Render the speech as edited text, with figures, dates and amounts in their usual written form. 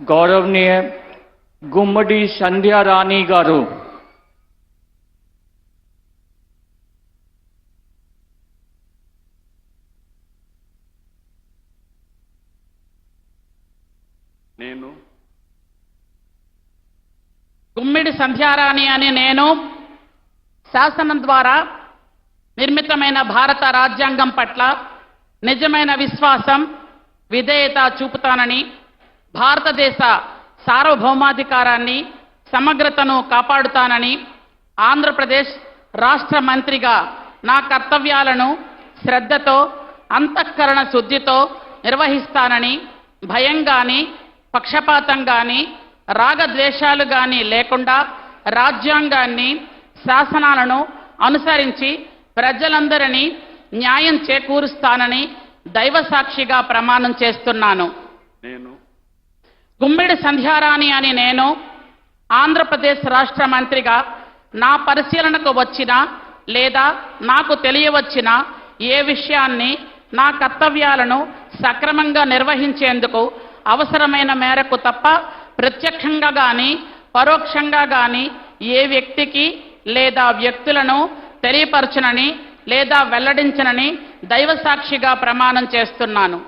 गौरवनीय गुम्मडी संध्या रानी गारू గుమ్మిడి సంధ్యారాణి అని నేను శాసనం ద్వారా నిర్మితమైన భారత రాజ్యాంగం పట్ల నిజమైన విశ్వాసం విధేయత చూపుతానని, భారతదేశ సార్వభౌమాధికారాన్ని సమగ్రతను కాపాడుతానని, ఆంధ్రప్రదేశ్ రాష్ట్ర మంత్రిగా నా కర్తవ్యాలను శ్రద్ధతో అంతఃకరణ శుద్ధితో నిర్వహిస్తానని, భయం గాని పక్షపాతం గాని రాగద్వేషాలు గాని లేకుండా రాజ్యాంగాన్ని శాసనాలను అనుసరించి ప్రజలందరినీ న్యాయం చేకూరుస్తానని దైవ సాక్షిగా ప్రమాణం చేస్తున్నాను. గుమ్మిడి సంధ్యారాణి అని నేను ఆంధ్రప్రదేశ్ రాష్ట్ర మంత్రిగా నా పరిశీలనకు వచ్చిన లేదా నాకు తెలియవచ్చిన ఏ విషయాన్ని నా కర్తవ్యాలను సక్రమంగా నిర్వహించేందుకు అవసరమైన మేరకు తప్ప ప్రత్యక్షంగా గాని పరోక్షంగా గాని ఏ వ్యక్తికి లేదా వ్యక్తులను తెలియపరచనని లేదా వెల్లడించనని దైవ సాక్షిగా ప్రమాణం చేస్తున్నాను.